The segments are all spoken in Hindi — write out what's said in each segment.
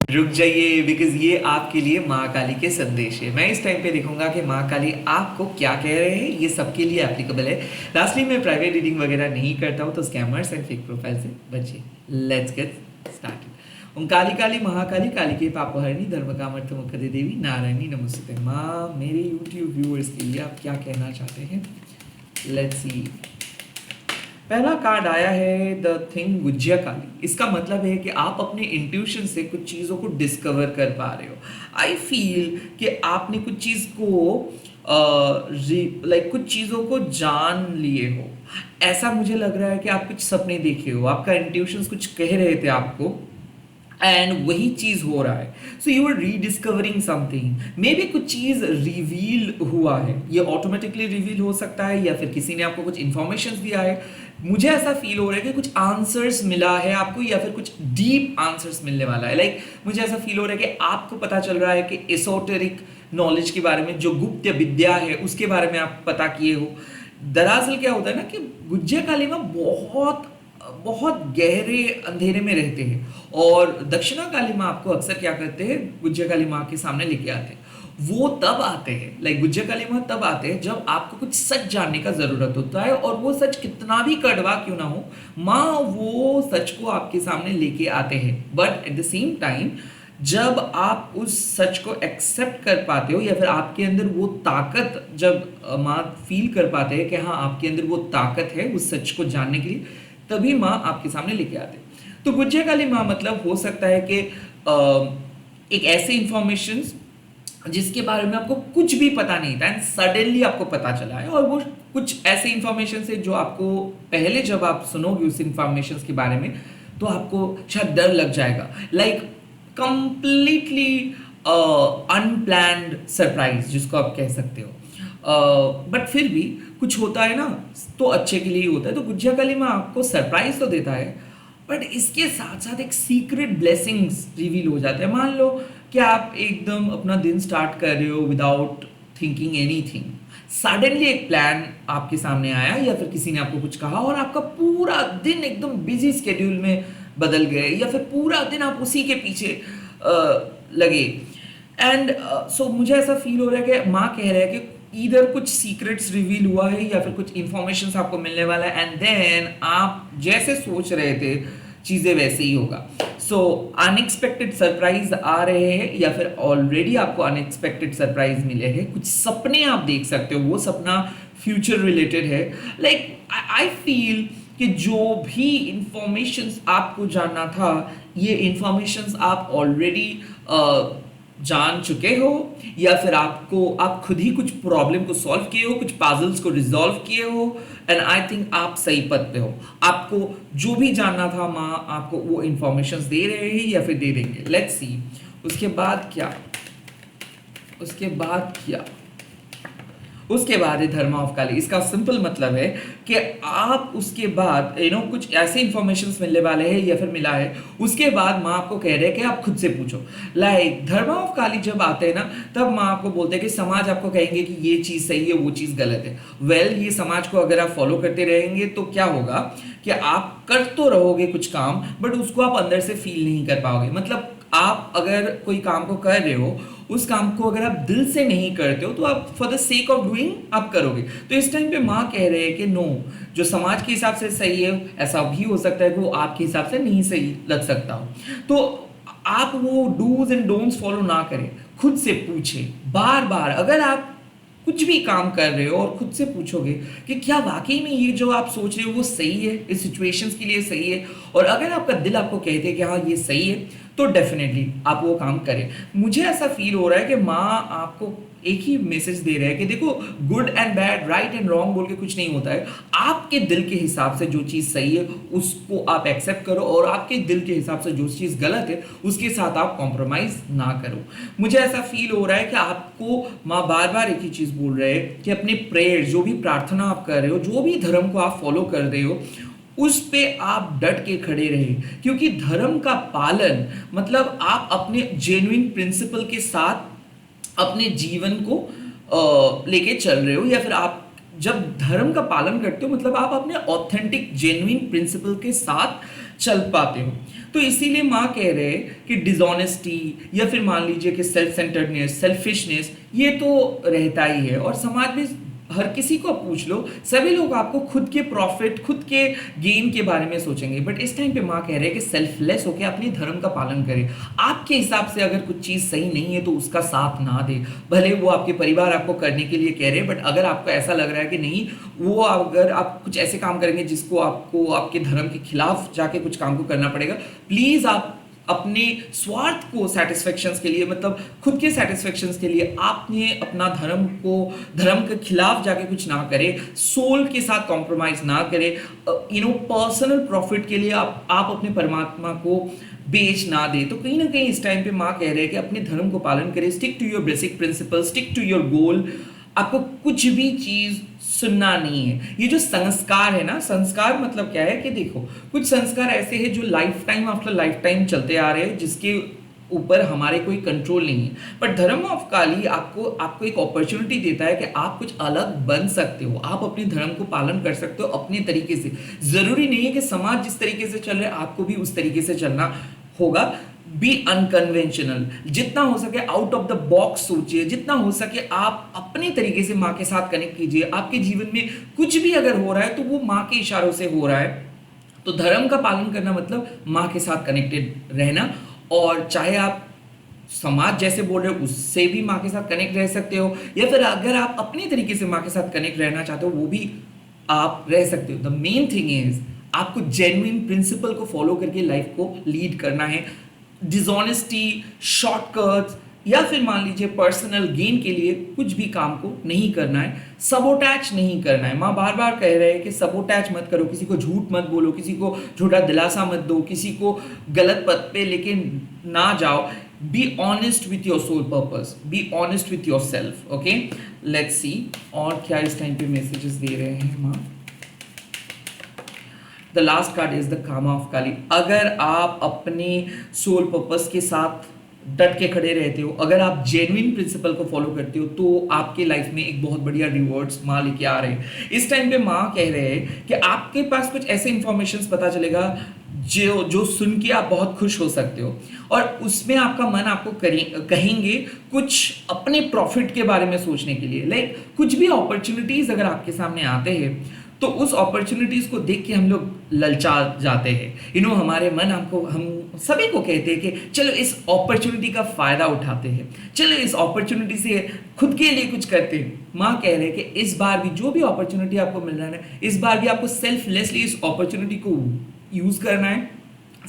रुक जाइए, बिकॉज ये आपके लिए माँ काली के संदेश है। मैं इस टाइम पे देखूंगा कि माँ काली आपको क्या कह रहे हैं, ये सबके लिए एप्लीकेबल है। लास्टली मैं प्राइवेट रीडिंग वगैरह नहीं करता हूँ, तो स्कैमर्स एंड फेक प्रोफाइल से बचिए। Let's get started. Om Kali Kali Mahakali, Kali के पापहरणी, धर्म कामर्थ मुखदे देवी, नारायणी नमस्ते। माँ, मेरे यूट्यूब व्यूअर्स के लिए आप क्या कहना चाहते हैं? Let's see. पहला कार्ड आया है द थिंग गुज्जिया काली। इसका मतलब है कि आप अपने इंट्यूशन से कुछ चीज़ों को डिस्कवर कर पा रहे हो। आई फील कि आपने कुछ चीज़ को कुछ चीज़ों को जान लिए हो। ऐसा मुझे लग रहा है कि आप कुछ सपने देखे हो, आपका इंट्यूशन कुछ कह रहे थे आपको, एंड वही चीज हो रहा है। So you are rediscovering something. Maybe कुछ चीज रिवील हुआ है, ये ऑटोमेटिकली रिवील हो सकता है, या फिर किसी ने आपको कुछ इंफॉर्मेशन दिया है। मुझे ऐसा फील हो रहा है कि कुछ आंसर्स मिला है आपको, या फिर कुछ डीप आंसर्स मिलने वाला है। मुझे ऐसा फील हो रहा है कि आपको पता चल रहा है कि एसोटेरिक नॉलेज के बारे में, जो गुप्त विद्या है उसके बारे में आप पता किए हो। दरअसल क्या होता है ना कि गुज्जिया काली में बहुत बहुत गहरे अंधेरे में रहते हैं, और दक्षिणा काली माँ आपको अक्सर क्या करते हैं, गुज्जिया काली माँ के सामने लेके आते हैं। वो तब आते हैं, गुज्जिया काली माँ तब आते हैं जब आपको कुछ सच जानने का जरूरत होता है, और वो सच कितना भी कड़वा क्यों ना हो, माँ वो सच को आपके सामने लेके आते हैं। But at the same time जब आप उस सच को एक्सेप्ट कर पाते हो, या फिर आपके अंदर वो ताकत जब माँ फील कर पाते हैं कि हाँ आपके अंदर वो ताकत है उस सच को जानने के लिए, तभी माँ आपके सामने लेके आते। तो गुज्जिया काली माँ मतलब हो सकता है कि एक ऐसे इंफॉर्मेशन जिसके बारे में आपको कुछ भी पता नहीं था, एंड सडनली आपको पता चला है, और वो कुछ ऐसे इंफॉर्मेशन से जो आपको पहले जब आप सुनोगे उस इंफॉर्मेशन के बारे में, तो आपको शायद डर लग जाएगा। कंप्लीटली अनप्लैंड सरप्राइज जिसको आप कह सकते हो। बट फिर भी कुछ होता है ना, तो अच्छे के लिए ही होता है। तो गुज्जिया काली माँ आपको सरप्राइज तो देता है, बट इसके साथ साथ एक सीक्रेट ब्लेसिंग्स रिवील हो जाते हैं। मान लो कि आप एकदम अपना दिन स्टार्ट कर रहे हो विदाउट थिंकिंग एनीथिंग, सडनली एक प्लान आपके सामने आया, या फिर किसी ने आपको कुछ कहा, और आपका पूरा दिन एकदम बिजी स्केड्यूल में बदल गए, या फिर पूरा दिन आप उसी के पीछे लगे। एंड सो मुझे ऐसा फील हो रहा है कि माँ कह रहा है कि इधर कुछ सीक्रेट्स रिवील हुआ है, या फिर कुछ इंफॉर्मेशन आपको मिलने वाला है, एंड देन आप जैसे सोच रहे थे चीजें वैसे ही होगा। सो अनएक्सपेक्टेड सरप्राइज आ रहे हैं, या फिर ऑलरेडी आपको अनएक्सपेक्टेड सरप्राइज मिले हैं। कुछ सपने आप देख सकते हो, वो सपना फ्यूचर रिलेटेड है। आई फील कि जो भी इंफॉर्मेशंस आपको जानना था, ये इंफॉर्मेशंस आप ऑलरेडी जान चुके हो, या फिर आप खुद ही कुछ प्रॉब्लम को सॉल्व किए हो, कुछ पजल्स को रिजॉल्व किए हो, एंड आई थिंक आप सही पथ पे हो। आपको जो भी जानना था, माँ आपको वो इंफॉर्मेशंस दे रहे हैं, या फिर दे देंगे। लेट्स सी उसके बाद क्या। उसके बाद है धर्मा ऑफ काली। इसका सिंपल मतलब है कि आप उसके बाद कुछ ऐसे इंफॉर्मेशन मिलने वाले हैं, या फिर मिला है, उसके बाद माँ आपको कह रहे हैं कि आप खुद से पूछो। धर्मा ऑफ काली जब आते हैं ना, तब माँ आपको बोलते हैं कि समाज आपको कहेंगे कि ये चीज सही है, वो चीज गलत है। ये समाज को अगर आप फॉलो करते रहेंगे तो क्या होगा कि आप कर तो रहोगे कुछ काम, बट उसको आप अंदर से फील नहीं कर पाओगे। मतलब आप अगर कोई काम को कर रहे हो, उस काम को अगर आप दिल से नहीं करते हो, तो आप for the sake of doing आप करोगे। तो इस टाइम पे माँ कह रहे हैं कि नो, जो समाज के हिसाब से सही है, ऐसा भी हो सकता है कि वो आपके हिसाब से नहीं सही लग सकता हो। तो आप वो डूज एंड डोंट्स फॉलो ना करें, खुद से पूछें बार बार। अगर आप कुछ भी काम कर रहे हो और खुद से पूछोगे कि क्या वाकई में ये जो आप सोच रहे हो वो सही है, इस सिचुएशंस के लिए सही है, और अगर आपका दिल आपको कहते हैं कि हाँ ये सही है, तो डेफिनेटली आप वो काम करें। मुझे ऐसा फील हो रहा है कि माँ आपको एक ही मैसेज दे रहे हैं कि देखो, good and bad, right and wrong बोल के कुछ नहीं होता है। आपके दिल के हिसाब से जो चीज़ सही है उसको आप एक्सेप्ट करो, और आपके दिल के हिसाब से जो चीज़ गलत है उसके साथ आप कॉम्प्रोमाइज ना करो। मुझे ऐसा फील हो रहा है कि आपको माँ बार बार एक ही चीज़ बोल रहे हैं कि अपने प्रेयर, जो भी प्रार्थना आप कर रहे हो, जो भी धर्म को आप फॉलो कर रहे हो, उस पे आप डट के खड़े रहे। क्योंकि धर्म का पालन मतलब आप अपने जेन्युइन प्रिंसिपल के साथ अपने जीवन को लेके चल रहे हो, या फिर आप जब धर्म का पालन करते हो मतलब आप अपने ऑथेंटिक जेन्युइन प्रिंसिपल के साथ चल पाते हो। तो इसीलिए माँ कह रहे हैं कि डिसऑनेस्टी या फिर मान लीजिए कि सेल्फ सेंटर्डनेस, सेल्फिशनेस, ये तो रहता ही है। और समाज में हर किसी को पूछ लो, सभी लोग आपको खुद के प्रॉफिट, खुद के गेन के बारे में सोचेंगे। बट इस टाइम पे माँ कह रहे हैं कि सेल्फलेस होकर अपने धर्म का पालन करें। आपके हिसाब से अगर कुछ चीज़ सही नहीं है तो उसका साथ ना दे, भले वो आपके परिवार आपको करने के लिए कह रहे हैं, बट अगर आपको ऐसा लग रहा है कि नहीं, वो अगर आप कुछ ऐसे काम करेंगे जिसको आपको आपके धर्म के खिलाफ जाके कुछ काम को करना पड़ेगा, प्लीज़ आप अपने स्वार्थ को सेटिस्फेक्शंस के लिए, मतलब खुद के सेटिस्फेक्शंस के लिए आपने अपना धर्म के खिलाफ जाके कुछ ना करें, सोल के साथ कॉम्प्रोमाइज ना करें, पर्सनल प्रॉफिट के लिए आप अपने परमात्मा को बेच ना दे। तो कहीं ना कहीं इस टाइम पे माँ कह रहे हैं कि अपने धर्म को पालन करें, stick to your basic principle, stick to your goal. आपको कुछ भी चीज सुनना नहीं है। ये जो संस्कार है ना, संस्कार मतलब क्या है कि देखो, कुछ संस्कार ऐसे हैं जो life time after life time चलते आ रहे हैं, जिसके ऊपर हमारे कोई कंट्रोल नहीं है। बट धर्म ऑफ काली आपको एक अपॉर्चुनिटी देता है कि आप कुछ अलग बन सकते हो, आप अपने धर्म को पालन कर सकते हो अपने तरीके से। जरूरी नहीं है कि समाज जिस तरीके से चल रहा है आपको भी उस तरीके से चलना होगा। बी अनकन्वेंशनल, जितना हो सके आउट ऑफ द बॉक्स सोचिए, जितना हो सके आप अपने तरीके से माँ के साथ कनेक्ट कीजिए। आपके जीवन में कुछ भी अगर हो रहा है तो वो माँ के इशारों से हो रहा है। तो धर्म का पालन करना मतलब माँ के साथ कनेक्टेड रहना। और चाहे आप समाज जैसे बोल रहे हो उससे भी माँ के साथ कनेक्ट रह सकते हो, या फिर अगर आप अपने तरीके से माँ के साथ कनेक्ट रहना चाहते हो वो भी आप रह सकते हो। द मेन थिंग इज आपको जेन्युइन प्रिंसिपल को फॉलो करके लाइफ को लीड करना है। डिसऑनेस्टी, शॉर्टकट्स या फिर मान लीजिए पर्सनल गेन के लिए कुछ भी काम को नहीं करना है। सबोटैच नहीं करना है। माँ बार बार कह रहे हैं कि सबोटैच मत करो, किसी को झूठ मत बोलो, किसी को झूठा दिलासा मत दो, किसी को गलत पथ पे लेके ना जाओ। Be honest with your soul purpose, be honest with yourself. Okay, let's see और क्या इस टाइम पे मैसेजेस दे रहे हैं माँ। The last card is the karma of Kali. अगर आप अपने सोल पर्पस के साथ डट के खड़े रहते हो, अगर आप जेन्युइन प्रिंसिपल को फॉलो करते हो, तो आपके लाइफ में एक बहुत बढ़िया रिवॉर्ड्स माँ लेके आ रहे हैं। इस टाइम पे माँ कह रहे हैं कि आपके पास कुछ ऐसे इंफॉर्मेशन पता चलेगा जो सुन के आप बहुत खुश हो सकते हो, और उसमें आपका मन आपको कहेंगे कुछ अपने प्रॉफिट के बारे में सोचने के लिए। लाइक कुछ भी अपॉर्चुनिटीज अगर आपके सामने आते हैं तो उस अपॉर्चुनिटीज को देख के हम लोग ललचा जाते हैं। हमारे मन हम सभी को कहते हैं कि चलो इस अपॉर्चुनिटी का फायदा उठाते हैं, चलो इस अपॉर्चुनिटी से खुद के लिए कुछ करते हैं। माँ कह रहे हैं कि इस बार भी जो भी अपॉर्चुनिटी आपको मिल रहा है, इस बार भी आपको सेल्फलेसली इस अपॉर्चुनिटी को यूज करना है।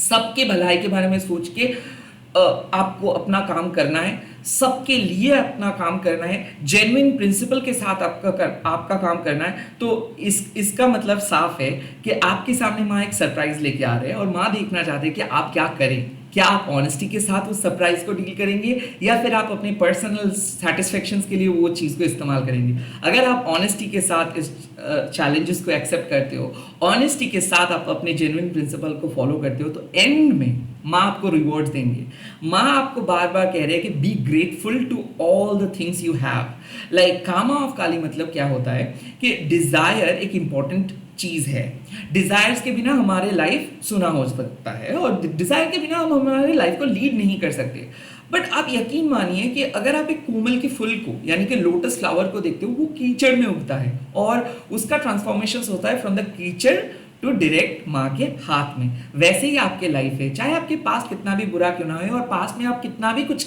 सबके भलाई के बारे में सोच के आपको अपना काम करना है, सबके लिए अपना काम करना है, जेन्युइन प्रिंसिपल के साथ आपका काम करना है। तो इसका मतलब साफ है कि आपके सामने माँ एक सरप्राइज लेके आ रहे हैं, और माँ देखना चाहते हैं कि आप क्या करें। क्या आप ऑनेस्टी के साथ उस सरप्राइज को डील करेंगे, या फिर आप अपने पर्सनल सेटिस्फेक्शंस के लिए वो चीज़ को इस्तेमाल करेंगे। अगर आप ऑनेस्टी के साथ इस चैलेंजेस को एक्सेप्ट करते हो, ऑनेस्टी के साथ आप अपने जेन्युइन प्रिंसिपल को फॉलो करते हो, तो एंड में माँ आपको रिवॉर्ड्स देंगे। माँ आपको बार बार कह रहे हैं कि be grateful to all the things you have. Like karma of Kali मतलब क्या होता है कि डिजायर एक इंपॉर्टेंट चीज है। डिजायर्स के बिना हमारे लाइफ सुना हो सकता है, और डिजायर के बिना हम हमारे लाइफ को लीड नहीं कर सकते। बट आप यकीन मानिए कि अगर आप एक कोमल के फूल को, यानी कि लोटस फ्लावर को देखते हो, वो कीचड़ में उगता है और उसका ट्रांसफॉर्मेशन होता है फ्रॉम द कीचड़ टू डायरेक्ट माँ के हाथ में। वैसे ही आपके लाइफ है, चाहे आपके पास कितना भी बुरा क्यों ना हो और पास में आप कितना भी कुछ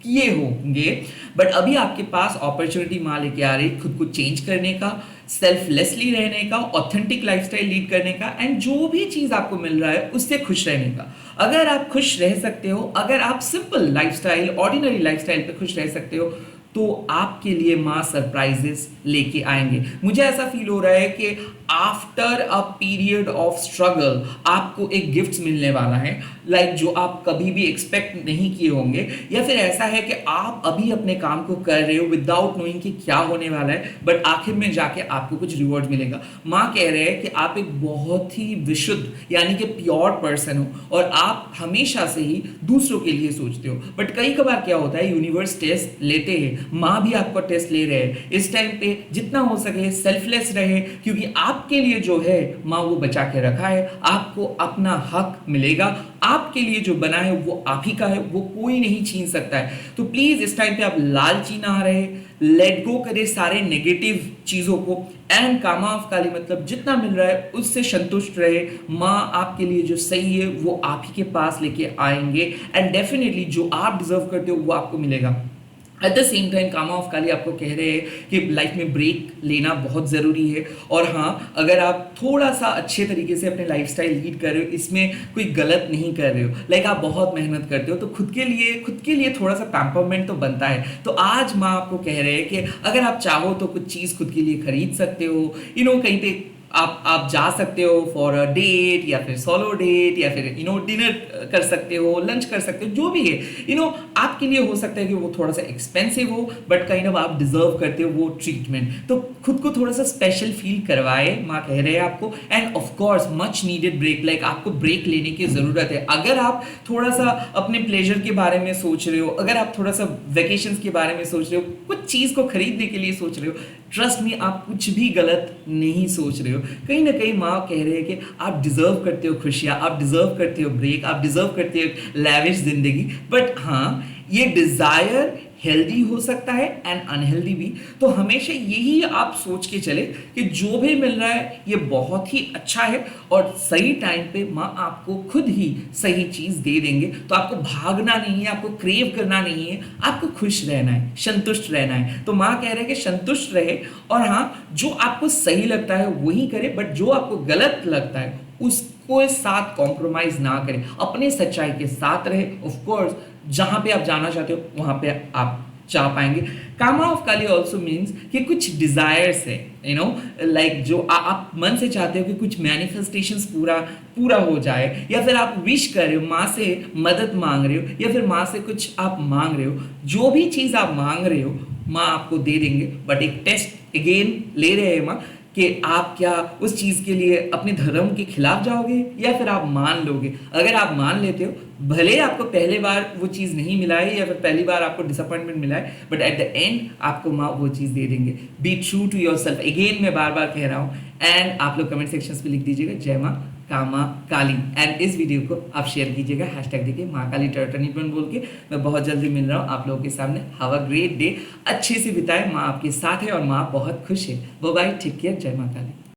किए होंगे, बट अभी आपके पास अपॉर्चुनिटी माँ लेके आ रही खुद को चेंज करने का, सेल्फलेसली रहने का, ऑथेंटिक लाइफस्टाइल लीड करने का, एंड जो भी चीज आपको मिल रहा है उससे खुश रहने का। अगर आप खुश रह सकते हो, अगर आप सिंपल लाइफस्टाइल, ऑर्डिनरी लाइफस्टाइल पे खुश रह सकते हो, तो आपके लिए माँ सरप्राइजेस लेके आएंगे। मुझे ऐसा फील हो रहा है कि after a period of struggle आपको एक गिफ्ट मिलने वाला है, लाइक जो आप कभी भी एक्सपेक्ट नहीं किए होंगे, या फिर ऐसा है कि आप अभी अपने काम को कर रहे हो विदाउट नोइंग कि क्या होने वाला है, बट आखिर में जाके आपको कुछ रिवॉर्ड मिलेगा। माँ कह रहे हैं कि आप एक बहुत ही विशुद्ध यानी कि प्योर पर्सन हो, और आप हमेशा से ही दूसरों के लिए सोचते हो। बट कई कबार क्या होता है, यूनिवर्स टेस्ट लेते हैं, माँ भी आपका टेस्ट ले रहे हैं। इस टाइम पे जितना हो सके सेल्फलेस रहे, क्योंकि आप आपके लिए जो है माँ वो बचा के रखा है, आपको अपना हक मिलेगा, आपके लिए जो बना है वो आप ही का है, वो कोई नहीं छीन सकता है। तो प्लीज इस टाइम पे आप लालची ना रहे, लेट गो करे सारे नेगेटिव चीजों को, एंड कामा ऑफ काली मतलब जितना मिल रहा है उससे संतुष्ट रहे। माँ आपके लिए जो सही है वो आप ही के पास लेके आएंगे, एंड डेफिनेटली जो आप डिजर्व करते हो वो आपको मिलेगा। At the same time karma of Kali आपको कह रहे हैं कि लाइफ में ब्रेक लेना बहुत ज़रूरी है, और हाँ अगर आप थोड़ा सा अच्छे तरीके से अपने लाइफस्टाइल लीड कर रहे हो, इसमें कोई गलत नहीं कर रहे हो, लाइक आप बहुत मेहनत करते हो, तो खुद के लिए थोड़ा सा पैम्परमेंट तो बनता है। तो आज माँ आपको कह रहे हैं कि अगर आप चाहो तो कुछ चीज़ खुद के लिए खरीद सकते हो, कहीं पे आप जा सकते हो फॉर अ डेट, या फिर सोलो डेट, या फिर डिनर कर सकते हो, लंच कर सकते हो, जो भी है आपके लिए हो सकता है कि वो थोड़ा सा एक्सपेंसिव हो, बट काइंड ऑफ आप डिजर्व करते हो वो ट्रीटमेंट। तो खुद को थोड़ा सा स्पेशल फील करवाए, माँ कह रहे हैं आपको, and of course much needed break, like आपको ब्रेक लेने की ज़रूरत है। अगर आप थोड़ा सा अपने प्लेजर के बारे में सोच रहे हो, अगर आप थोड़ा सा वेकेशंस के बारे में सोच रहे हो, कुछ चीज़ को खरीदने के लिए सोच रहे हो, ट्रस्ट मी आप कुछ भी गलत नहीं सोच रहे हो। कहीं ना कहीं माँ कह रहे हैं कि आप डिजर्व करते हो खुशियाँ, आप डिजर्व करते हो ब्रेक, आप डिजर्व करते हो लैविश जिंदगी, बट हाँ ये डिजायर हेल्दी हो सकता है एंड अनहेल्दी भी। तो हमेशा यही आप सोच के चले कि जो भी मिल रहा है ये बहुत ही अच्छा है, और सही टाइम पे माँ आपको खुद ही सही चीज दे देंगे। तो आपको भागना नहीं है, आपको क्रेव करना नहीं है, आपको खुश रहना है, संतुष्ट रहना है। तो माँ कह रहे हैं कि संतुष्ट रहे, और हाँ जो आपको सही लगता है वही करे, बट जो आपको गलत लगता है उसको साथ कॉम्प्रोमाइज ना करें, अपने सच्चाई के साथ रहे। ऑफ कोर्स जहां पे आप जाना चाहते हो वहां पे आप जा पाएंगे। कामा ऑफ काली ऑल्सो मीन्स कि कुछ डिजायर्स है, लाइक जो आप मन से चाहते हो कि कुछ मैनिफेस्टेशंस पूरा हो जाए, या फिर आप विश कर रहे हो, माँ से मदद मांग रहे हो, या फिर माँ से कुछ आप मांग रहे हो, जो भी चीज़ आप मांग रहे हो माँ आपको दे देंगे। बट एक टेस्ट अगेन ले रहे हैं माँ कि आप क्या उस चीज़ के लिए अपने धर्म के खिलाफ जाओगे, या फिर आप मान लोगे। अगर आप मान लेते हो, भले आपको पहले बार वो चीज़ नहीं मिला है, या फिर पहली बार आपको डिसअपॉइंटमेंट मिला है, बट एट द एंड आपको माँ वो चीज़ दे देंगे। Be true to yourself, again मैं बार बार कह रहा हूँ, एंड आप लोग कमेंट सेक्शन में लिख दीजिएगा जय माँ कामा काली, एंड इस वीडियो को आप शेयर कीजिएगा, हैशटैग देखिए माँ काली टर्टनीपन बोल के। मैं बहुत जल्दी मिल रहा हूँ आप लोगों के सामने। हैव अ ग्रेट डे, अच्छे से बिताए, माँ आपके साथ है और माँ बहुत खुश है। बाय बाय, टेक केयर, जय माँ काली।